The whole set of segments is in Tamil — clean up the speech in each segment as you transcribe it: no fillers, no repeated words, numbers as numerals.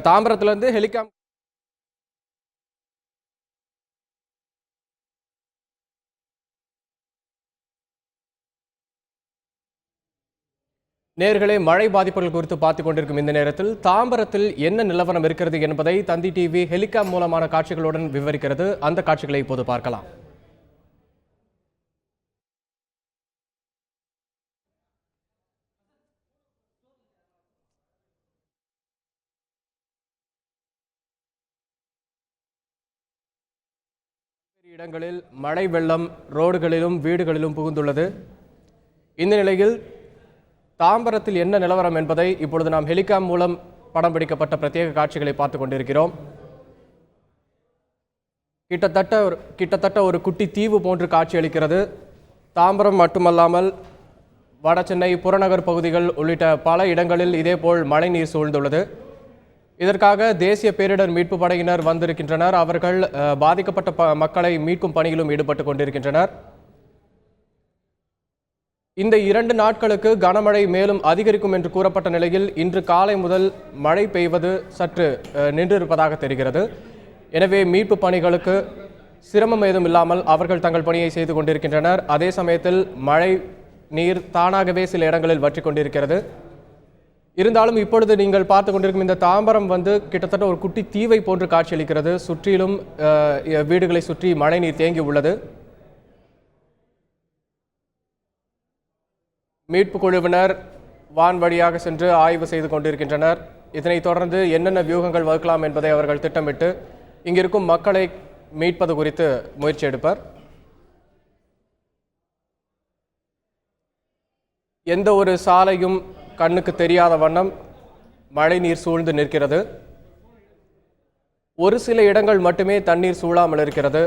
தாம்பரத்துல இருந்து ஹெலிகாப்டர் நேர்களே மழை பாதிப்புகள் குறித்து பார்த்துக் கொண்டிருக்கும் இந்த நேரத்தில் தாம்பரத்தில் என்ன நிலவரம் இருக்கிறது என்பதை தந்தி டிவி ஹெலிகாம் மூலமான காட்சிகளுடன் விவரிக்கிறது. அந்த காட்சிகளை இப்போது பார்க்கலாம். இடங்களில் மழை வெள்ளம் ரோடுகளிலும் வீடுகளிலும் புகுந்துள்ளது. இந்த நிலையில் தாம்பரத்தில் என்ன நிலவரம் என்பதை இப்பொழுது நாம் ஹெலிகாம் மூலம் படம் பிடிக்கப்பட்ட பிரத்யேக காட்சிகளை பார்த்துக் கொண்டிருக்கிறோம். கிட்டத்தட்ட ஒரு குட்டி தீவு போன்று காட்சியளிக்கிறது. தாம்பரம் மட்டுமல்லாமல் வட சென்னை புறநகர் பகுதிகள் உள்ளிட்ட பல இடங்களில் இதேபோல் மழைநீர் சூழ்ந்துள்ளது. இதற்காக தேசிய பேரிடர் மீட்பு படையினர் வந்திருக்கின்றனர். அவர்கள் பாதிக்கப்பட்ட மக்களை மீட்கும் பணியிலும் ஈடுபட்டு கொண்டிருக்கின்றனர். இந்த 2 நாட்களுக்கு கனமழை மேலும் அதிகரிக்கும் என்று கூறப்பட்ட நிலையில் இன்று காலை முதல் மழை பெய்வது சற்று நின்றிருப்பதாக தெரிகிறது. எனவே மீட்பு பணிகளுக்கு சிரமம் ஏதும் இல்லாமல் அவர்கள் தங்கள் பணியை செய்து கொண்டிருக்கின்றனர். அதே சமயத்தில் மழை நீர் தானாகவே சில இடங்களில் வற்றி கொண்டிருக்கிறது. இருந்தாலும் இப்பொழுது நீங்கள் பார்த்து கொண்டிருக்கும் இந்த தாம்பரம் கிட்டத்தட்ட ஒரு குட்டி தீவை போன்று காட்சியளிக்கிறது. சுற்றிலும் வீடுகளை சுற்றி மழை நீர் தேங்கி உள்ளது. மீட்பு குழுவினர் வான் வழியாக சென்று ஆய்வு செய்து கொண்டிருக்கின்றனர். இதனைத் தொடர்ந்து என்னென்ன வியூகங்கள் வகுக்கலாம் என்பதை அவர்கள் திட்டமிட்டு இங்கிருக்கும் மக்களை மீட்பது குறித்து முயற்சி எடுப்பர். எந்த ஒரு சாலையும் கண்ணுக்கு தெரியாத வண்ணம் மழை நீர் சூழ்ந்து நிற்கிறது. ஒரு சில இடங்கள் மட்டுமே தண்ணீர் சூழாமல் இருக்கிறது.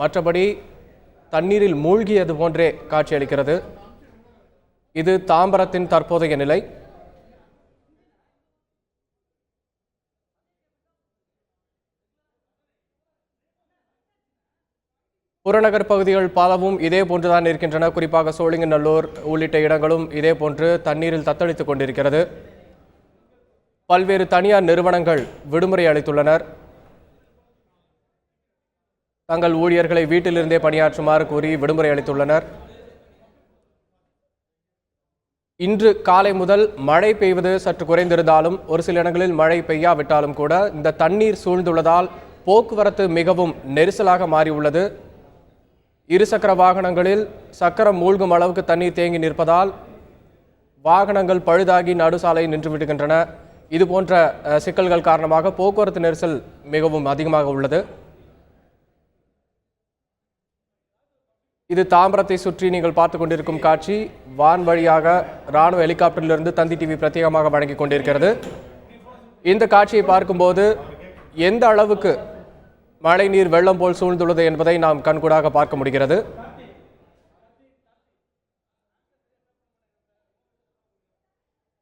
மற்றபடி தண்ணீரில் மூழ்கியது போன்றே காட்சியளிக்கிறது. இது தாம்பரத்தின் தற்போதைய நிலை. புறநகர் பகுதிகள் பலவும் இதே போன்றுதான் இருக்கின்றன. குறிப்பாக சோழிங்கநல்லூர் உள்ளிட்ட இடங்களும் இதே போன்று தண்ணீரில் தத்தளித்துக் கொண்டிருக்கிறது. பல்வேறு தனியார் நிறுவனங்கள் விடுமுறை அளித்துள்ளனர். தங்கள் ஊழியர்களை வீட்டிலிருந்தே பணியாற்றுமாறு கூறி விடுமுறை அளித்துள்ளனர். இன்று காலை முதல் மழை பெய்வது சற்று குறைந்திருந்தாலும் ஒரு சில இடங்களில் மழை பெய்யாவிட்டாலும் கூட இந்த தண்ணீர் சூழ்ந்துள்ளதால் போக்குவரத்து மிகவும் நெரிசலாக மாறியுள்ளது. இருசக்கர வாகனங்களில் சக்கரம் மூழ்கும் அளவுக்கு தண்ணீர் தேங்கி நிற்பதால் வாகனங்கள் பழுதாகி நடுசாலை நின்று விடுகின்றன. இது போன்ற சிக்கல்கள் காரணமாக போக்குவரத்து நெரிசல் மிகவும் அதிகமாக உள்ளது. இது தாம்பரத்தை சுற்றி நீங்கள் பார்த்து கொண்டிருக்கும் காட்சி. வான் வழியாக ராணுவ ஹெலிகாப்டரிலிருந்து தந்தி டிவி பிரத்யேகமாக வழங்கி கொண்டிருக்கிறது. இந்த காட்சியை பார்க்கும்போது எந்த அளவுக்கு மழை நீர் வெள்ளம் போல் சூழ்ந்துள்ளது என்பதை நாம் கண்கூடாக பார்க்க முடிகிறது.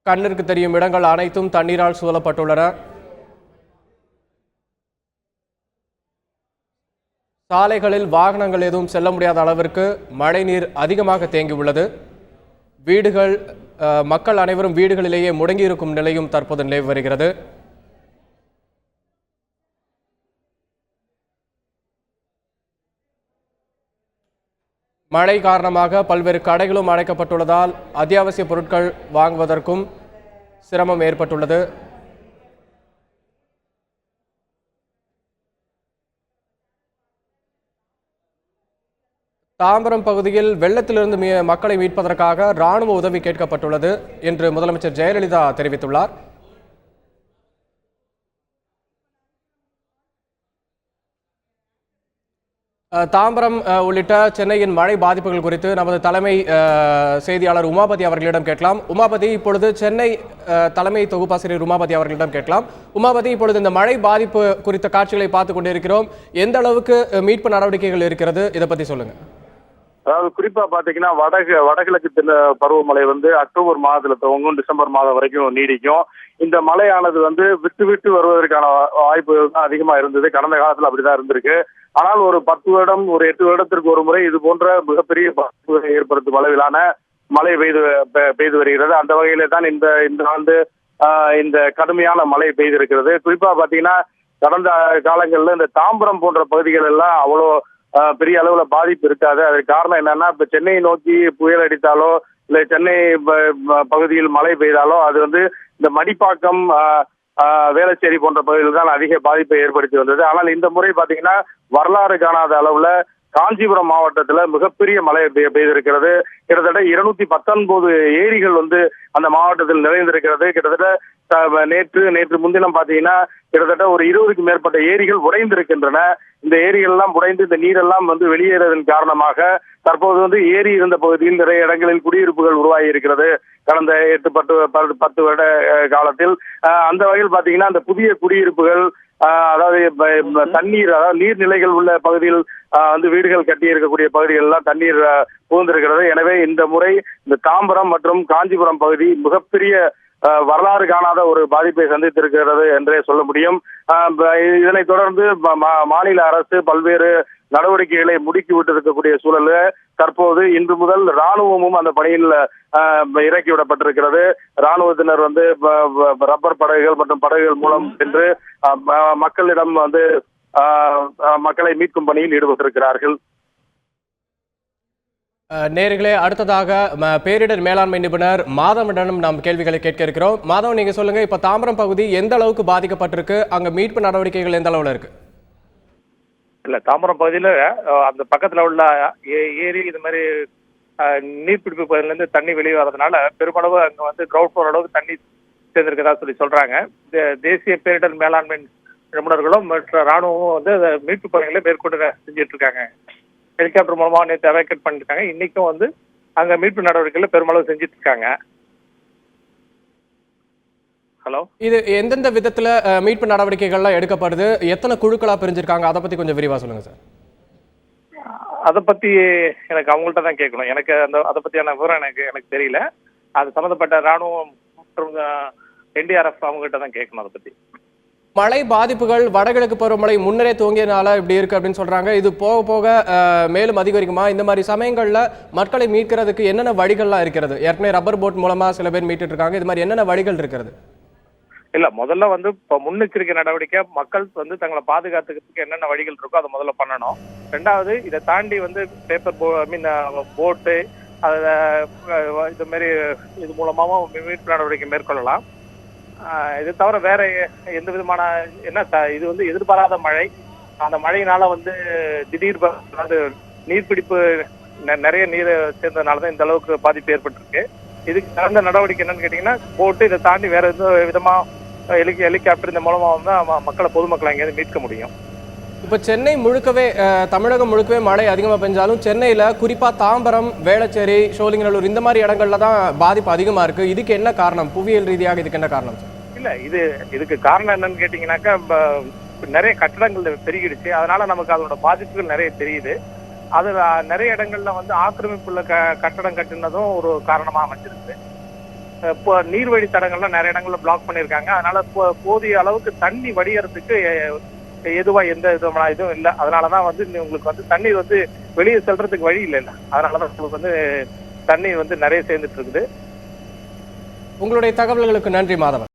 கண்ணிற்கு தெரியும் இடங்கள் அனைத்தும் தண்ணீரால் சூழப்பட்டுள்ளன. சாலைகளில் வாகனங்கள் எதுவும் செல்ல முடியாத அளவிற்கு மழை நீர் அதிகமாக தேங்கியுள்ளது. வீடுகள் மக்கள் அனைவரும் வீடுகளிலேயே முடங்கியிருக்கும் நிலையும் தற்போது நிலவி வருகிறது. மழை காரணமாக பல்வேறு கடைகளும் அடைக்கப்பட்டுள்ளதால் அத்தியாவசிய பொருட்கள் வாங்குவதற்கும் சிரமம் ஏற்பட்டுள்ளது. தாம்பரம் பகுதியில் வெள்ளத்திலிருந்து மக்களை மீட்பதற்காக ராணுவ உதவி கேட்கப்பட்டுள்ளது என்று முதலமைச்சர் ஜெயலலிதா தெரிவித்துள்ளார். தாம்பரம் உள்ளிட்ட சென்னையின் மழை பாதிப்புகள் குறித்து நமது தலைமை செய்தியாளர் உமாபதி அவர்களிடம் கேட்கலாம். உமாபதி, இப்பொழுது சென்னை தலைமை தொகுப்பாசிரியர் உமாபதி அவர்களிடம் கேட்கலாம். உமாபதி, இப்பொழுது இந்த மழை பாதிப்பு குறித்த காட்சிகளை பார்த்துக் கொண்டிருக்கிறோம். எந்த அளவுக்கு மீட்பு நடவடிக்கைகள் இருக்கிறது, இதை பத்தி சொல்லுங்க. அதாவது குறிப்பா பாத்தீங்கன்னா வடகிழக்கு பருவமழை அக்டோபர் மாதத்துல துவங்கும், டிசம்பர் மாதம் வரைக்கும் நீடிக்கும். இந்த மழையானது விட்டு விட்டு வருவதற்கான வாய்ப்பு அதிகமா இருந்தது. கடந்த காலத்துல அப்படிதான் இருந்திருக்கு. ஆனால் ஒரு 10 வருடம், ஒரு 8 வருடத்திற்கு ஒரு முறை இது போன்ற மிகப்பெரிய பாதிப்புகளை ஏற்படுத்தும் அளவிலான மழை பெய்து வருகிறது. அந்த வகையிலே தான் இந்த ஆண்டு இந்த கடுமையான மழை பெய்திருக்கிறது. குறிப்பா பாத்தீங்கன்னா கடந்த காலங்கள்ல இந்த தாம்பரம் போன்ற பகுதிகள் எல்லாம் அவ்வளோ பெரிய அளவுல பாதிப்பு இருக்காது. அதுக்கு காரணம் என்னன்னா, இப்ப சென்னையை நோக்கி புயல் அடித்தாலோ இல்ல சென்னை பகுதியில் மழை பெய்தாலோ அது வந்து இந்த மடிப்பாக்கம் வேளச்சேரி போன்ற பகுதியில் தான் அதிக பாதிப்பை ஏற்படுத்தி வந்தது. ஆனால் இந்த முறை பாத்தீங்கன்னா வரலாறு காணாத அளவுல காஞ்சிபுரம் மாவட்டத்துல மிகப்பெரிய மழை பெய்திருக்கிறது. கிட்டத்தட்ட 219 ஏரிகள் வந்து அந்த மாவட்டத்தில் நிறைந்திருக்கிறது. கிட்டத்தட்ட நேற்று முன்தினம் பாத்தீங்கன்னா கிட்டத்தட்ட ஒரு 20க்கும் மேற்பட்ட ஏரிகள் உடைந்திருக்கின்றன. இந்த ஏரிகள் எல்லாம் உடைந்து இந்த நீரெல்லாம் வந்து வெளியேறதன் காரணமாக தற்போது வந்து ஏரி இருந்த பகுதியில் நிறைய இடங்களில் குடியிருப்புகள் உருவாகி இருக்கிறது. கடந்த 8-10 வருட காலத்தில் அந்த வகையில் பாத்தீங்கன்னா அந்த புதிய குடியிருப்புகள் அதாவது தண்ணீர், அதாவது நீர்நிலைகள் உள்ள பகுதியில் வந்து வீடுகள் கட்டி இருக்கக்கூடிய பகுதிகள் எல்லாம் தண்ணீர் புகுந்திருக்கிறது. எனவே இந்த முறை இந்த தாம்பரம் மற்றும் காஞ்சிபுரம் பகுதி மிகப்பெரிய வரலாறு காணாத ஒரு பாதிப்பை சந்தித்திருக்கிறது என்றே சொல்ல முடியும். இதனைத் தொடர்ந்து மாநில அரசு பல்வேறு நடவடிக்கைகளை முடுக்கி விட்டிருக்கக்கூடிய சூழல்ல தற்போது இன்று முதல் ராணுவமும் அந்த பணியில் இறக்கிவிடப்பட்டிருக்கிறது. ராணுவத்தினர் வந்து ரப்பர் படகுகள் மற்றும் படகுகள் மூலம் சென்று மக்களிடம் வந்து மக்களை மீட்கும் பணியில் ஈடுபட்டிருக்கிறார்கள். நேர்களே, அடுத்ததாக பேரிடர் மேலாண்மை நிபுணர் மாதவனிடம் நாம் கேள்விகளை கேட்க இருக்கிறோம். மாதவன், நீங்க சொல்லுங்க, இப்ப தாம்பரம் பகுதி எந்த அளவுக்கு பாதிக்கப்பட்டிருக்கு, அங்க மீட்பு நடவடிக்கைகள் எந்த அளவுல இருக்கு? இல்ல, தாம்பரம் பகுதியில அந்த பக்கத்துல உள்ள ஏரி இது மாதிரி நீர்பிடிப்பு பகுதியில இருந்து தண்ணி வெளியே வரதுனால பெருமளவு அங்க வந்து கிரவுண்ட் ஃப்ளோர் அளவுக்கு தண்ணி சேர்ந்திருக்கதா சொல்றாங்க. தேசிய பேரிடர் மேலாண்மை நிபுணர்களும் மற்ற ராணுவமும் வந்து மீட்பு பணிகளை மேற்கொண்டு செஞ்சிட்டு இருக்காங்க. ஹெலிகாப்டர் மூலமா நேற்று எவாக்குவேட் பண்ணிருக்காங்க. இன்னைக்கும் வந்து அங்க மீட்பு நடவடிக்கைகளை பெருமளவு செஞ்சிட்டு இருக்காங்க. ஹலோ, இது எந்தெந்த விதத்துல மீட்பு நடவடிக்கைகள்லாம் எடுக்கப்படுது, எத்தனை குழுக்களா பிரிஞ்சிருக்காங்க, அதை பத்தி கொஞ்சம் விரிவா சொல்லுங்க சார். அதை பத்தி எனக்கு அவங்கள்ட்ட தான் கேட்கணும். எனக்கு அதை பத்தியான விவரம் எனக்கு தெரியல. அது சம்பந்தப்பட்ட ராணுவம் மற்றும் NDRF அவங்ககிட்ட தான் கேட்கணும் அதை பத்தி. மழை பாதிப்புகள் வடகிழக்கு பருவமழை முன்னரே துவங்கியனால இப்படி இருக்கு அப்படின்னு சொல்றாங்க. இது போக போக மேலும் அதிகரிக்குமா? இந்த மாதிரி சமயங்கள்ல மக்களை மீட்கிறதுக்கு என்னென்ன வழிகள்லாம் இருக்கிறது? ஏற்கனவே ரப்பர் போட் மூலமா சில பேர் மீட்டுட்டு இருக்காங்க. இது மாதிரி என்னென்ன வழிகள் இருக்கிறது? இல்ல, முதல்ல வந்து இப்போ முன்னெச்சரிக்கை நடவடிக்கை மக்கள் வந்து தங்களை பாதுகாத்துக்கிறதுக்கு என்னென்ன வழிகள் இருக்கோ அதை முதல்ல பண்ணணும். ரெண்டாவது, இதை தாண்டி வந்து பேப்பர் போட்டு இது மாதிரி இது மூலமாவும் மீட்பு நடவடிக்கை மேற்கொள்ளலாம். இது தவிர வேற எந்த விதமான இது வந்து எதிர்பாராத மழை, அந்த மழையினால வந்து திடீர் வந்து நீர்பிடிப்பு நிறைய நீர் சேர்ந்ததுனாலதான் இந்த அளவுக்கு பாதிப்பு ஏற்பட்டிருக்கு. இதுக்கு தகுந்த நடவடிக்கை என்னன்னு கேட்டீங்கன்னா, போட்டு இதை தாண்டி வேற எந்த விதமா ஹெலிகாப்டர் இந்த மூலமா வந்து பொதுமக்களை எங்கேயாவது மீட்க முடியும். இப்ப சென்னை முழுக்கவே, தமிழகம் முழுக்கவே மழை அதிகமா பெஞ்சாலும் சென்னையில குறிப்பா தாம்பரம், வேளச்சேரி, சோழிங்கநல்லூர் இந்த மாதிரி இடங்கள்ல தான் பாதிப்பு அதிகமா இருக்கு. இதுக்கு என்ன காரணம்? புவியியல் ரீதியாக இதுக்கு என்ன காரணம்? இல்ல, இதுக்கு காரணம் என்னன்னு கேட்டீங்கன்னாக்கா, நிறைய கட்டடங்கள் பெருகிடுச்சு. அதனால நமக்கு அதோட பாதிப்புகள் நிறைய தெரியுது. அது நிறைய இடங்கள்ல வந்து ஆக்கிரமிப்புள்ள கட்டடம் கட்டினதும் ஒரு காரணமா அமைஞ்சிருக்கு. இப்போ நீர்வழி தடங்கள்லாம் நிறைய இடங்கள்ல பிளாக் பண்ணியிருக்காங்க. அதனால போதிய அளவுக்கு தண்ணி வடியறதுக்கு எதுவா எந்த விதமான இதுவும் இல்லை. அதனாலதான் வந்து உங்களுக்கு வந்து தண்ணீர் வந்து வெளியே செல்றதுக்கு வழி இல்லை. அதனாலதான் உங்களுக்கு வந்து தண்ணீர் வந்து நிறைய சேர்ந்துட்டு இருக்குது. உங்களுடைய தகவல்களுக்கு நன்றி மாதவன்.